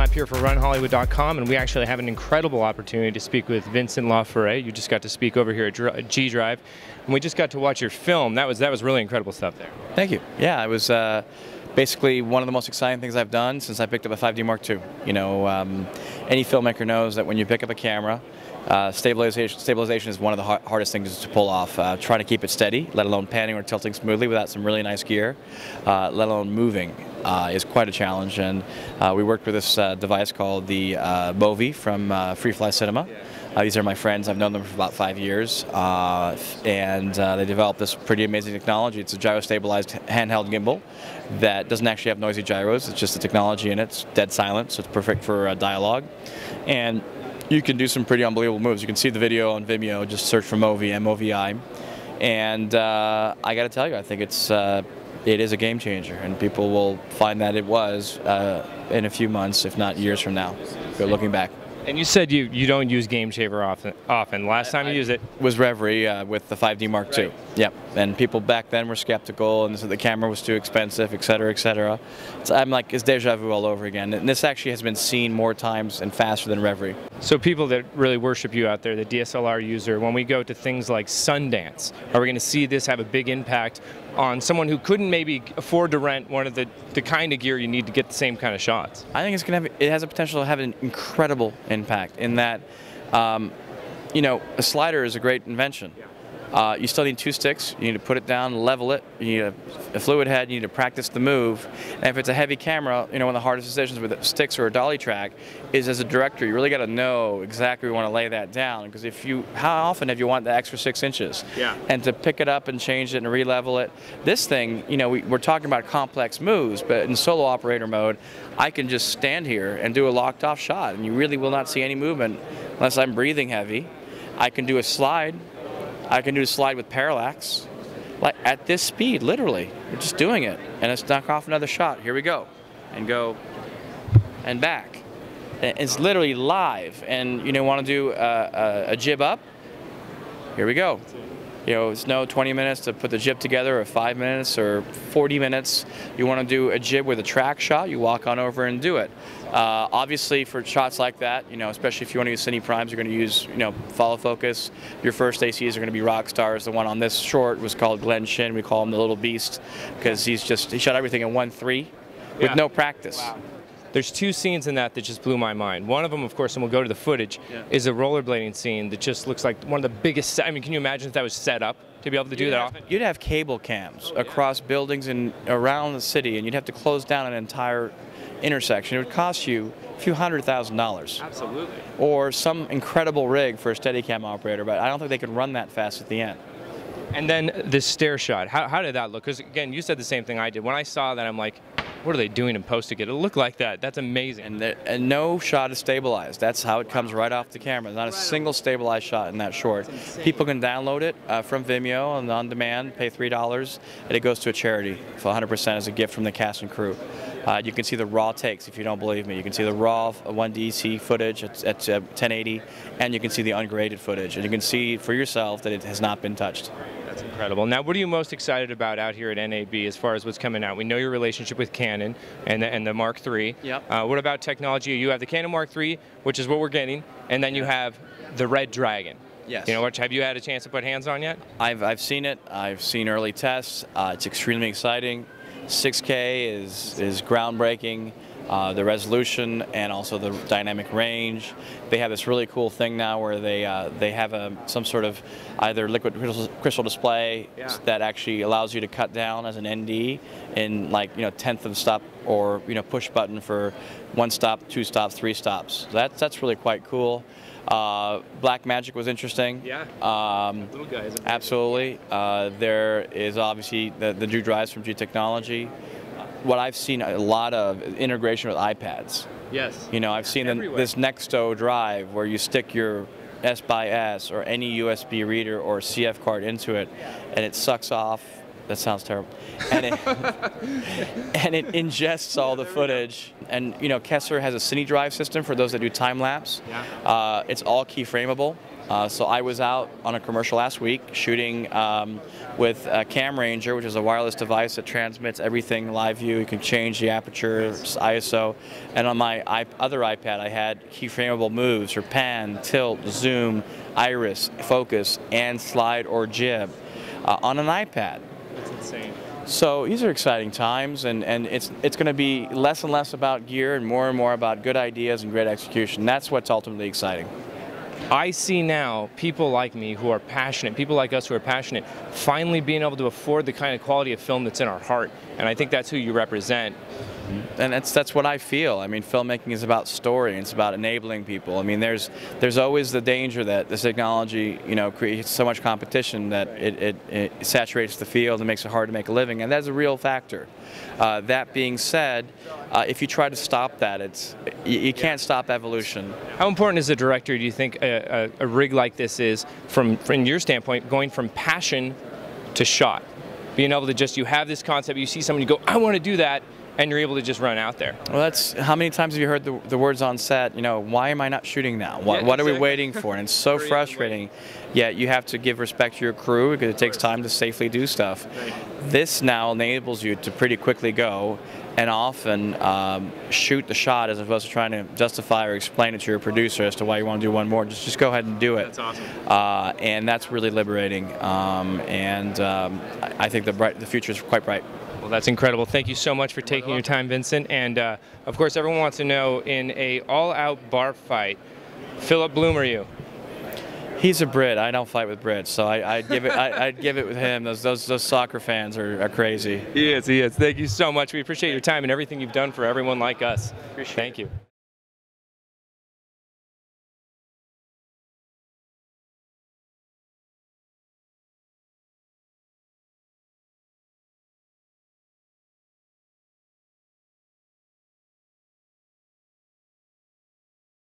Dunlap here for RunHollywood.com, and we actually have an incredible opportunity to speak with Vincent Laforet. You just got to speak over here at G Drive, and we just got to watch your film. That was really incredible stuff there. Thank you. Yeah, it was basically one of the most exciting things I've done since I picked up a 5D Mark II. You know, any filmmaker knows that when you pick up a camera, stabilization is one of the hardest things to pull off. Trying to keep it steady, let alone panning or tilting smoothly without some really nice gear, let alone moving, is quite a challenge. And we worked with this device called the Movi from Free Fly Cinema. These are my friends. I've known them for about 5 years, and they developed this pretty amazing technology. It's a gyro-stabilized handheld gimbal that doesn't actually have noisy gyros. It's just the technology in it. It's dead silent, so it's perfect for dialogue. And you can do some pretty unbelievable moves. You can see the video on Vimeo. Just search for Movi, M-O-V-I. And I got to tell you, I think it is a game changer, and people will find that it was in a few months, if not years from now. Go looking back. And you said you don't use Game Shaver often. Last time you used it was Reverie with the 5D Mark II. Right. Yep. And people back then were skeptical and said the camera was too expensive, et cetera, et cetera. So I'm like, it's deja vu all over again. And this actually has been seen more times and faster than Reverie. So people that really worship you out there, the DSLR user, when we go to things like Sundance, are we going to see this have a big impact on someone who couldn't maybe afford to rent one of the kind of gear you need to get the same kind of shots? I think it has a potential to have an incredible impact in that, you know, a slider is a great invention. You still need two sticks. You need to put it down, level it. You need a fluid head. You need to practice the move. And if it's a heavy camera, you know, one of the hardest decisions with sticks or a dolly track is, as a director, you really got to know exactly where you want to lay that down. Because how often have you want the extra 6 inches? Yeah. And to pick it up and change it and re-level it. This thing, you know, we're talking about complex moves, but in solo operator mode, I can just stand here and do a locked off shot, and you really will not see any movement unless I'm breathing heavy. I can do a slide. I can do a slide with parallax, like at this speed, literally. We're just doing it, and let's knock off another shot. Here we go, and go, and back. It's literally live, and you know, want to do a jib up? Here we go. You know, it's no 20 minutes to put the jib together, or 5 minutes, or 40 minutes. You want to do a jib with a track shot, you walk on over and do it. Obviously, for shots like that, you know, especially if you want to use cine primes, you're going to use, you know, follow focus. Your first ACs are going to be rock stars. The one on this short was called Glenn Shin. We call him the little beast because he shot everything in 1.3 with no practice. Wow. There's two scenes in that just blew my mind. One of them, of course, and we'll go to the footage, is a rollerblading scene that just looks like one of the biggest. I mean, can you imagine if that was set up to be able to do that often? You'd have cable cams across buildings and around the city, and you'd have to close down an entire intersection. It would cost you a few $100,000. Absolutely. Or some incredible rig for a Steadicam operator, but I don't think they could run that fast at the end. And then the stair shot, how did that look? Because again, you said the same thing I did. When I saw that, I'm like, what are they doing in post to get it to look like that? That's amazing. And no shot is stabilized. That's how it comes right off the camera. Not a single stabilized shot in that short. People can download it from Vimeo and on demand, pay $3, and it goes to a charity for 100% as a gift from the cast and crew. You can see the raw takes if you don't believe me. You can see the raw 1DC footage at 1080, and you can see the ungraded footage. And you can see for yourself that it has not been touched. That's incredible. Now, what are you most excited about out here at NAB as far as what's coming out? We know your relationship with Canon and the Mark III. Yep. What about technology? You have the Canon Mark III, which is what we're getting, and then you have the Red Dragon. Yes. You know, have you had a chance to put hands on yet? I've seen it. I've seen early tests. It's extremely exciting. 6K is groundbreaking. The resolution and also the dynamic range. They have this really cool thing now where they have some sort of either liquid crystal display that actually allows you to cut down as an ND in, like, you know, 1/10 of a stop, or, you know, push button for 1 stop, 2 stops, 3 stops. So that's really quite cool. Black Magic was interesting. Yeah. Little guys. Absolutely. There is obviously the G drives from G Technology. What I've seen a lot of integration with iPads. Yes. You know, I've seen this Nexto drive where you stick your S/S or any USB reader or CF card into it, and it sucks off. That sounds terrible. And it ingests all the footage. And, you know, Kessler has a Cine Drive system for those that do time lapse. Yeah. It's all keyframeable. So I was out on a commercial last week shooting with a Cam Ranger, which is a wireless device that transmits everything live view. You can change the aperture, ISO. And on my other iPad, I had keyframeable moves for pan, tilt, zoom, iris, focus, and slide or jib on an iPad. That's insane. So these are exciting times, and it's going to be less and less about gear and more about good ideas and great execution. That's what's ultimately exciting. I see now people like me who are passionate, people like us who are passionate, finally being able to afford the kind of quality of film that's in our heart. And I think that's who you represent. And that's what I feel. I mean, filmmaking is about story, and it's about enabling people. I mean, there's always the danger that this technology, you know, creates so much competition that it saturates the field and makes it hard to make a living, and that's a real factor. That being said, if you try to stop that, you can't stop evolution. How important as a director do you think a rig like this is, from your standpoint, going from passion to shot? Being able to just, you have this concept, you see someone, you go, I want to do that, and you're able to just run out there. Well, that's, how many times have you heard the words on set, you know, why am I not shooting now? What are we waiting for? And it's so frustrating. Yet you have to give respect to your crew because it takes time to safely do stuff. This now enables you to pretty quickly go and often shoot the shot as opposed to trying to justify or explain it to your producer as to why you want to do one more. Just go ahead and do it. That's awesome. And that's really liberating. I think the future is quite bright. Well, that's incredible. Thank you so much for taking your time, Vincent. And of course, everyone wants to know, in a all-out bar fight, Philip Bloom or you? He's a Brit. I don't fight with Brits, so I'd give it with him. Those soccer fans are crazy. He is. Thank you so much. We appreciate your time and everything you've done for everyone like us. Thank you.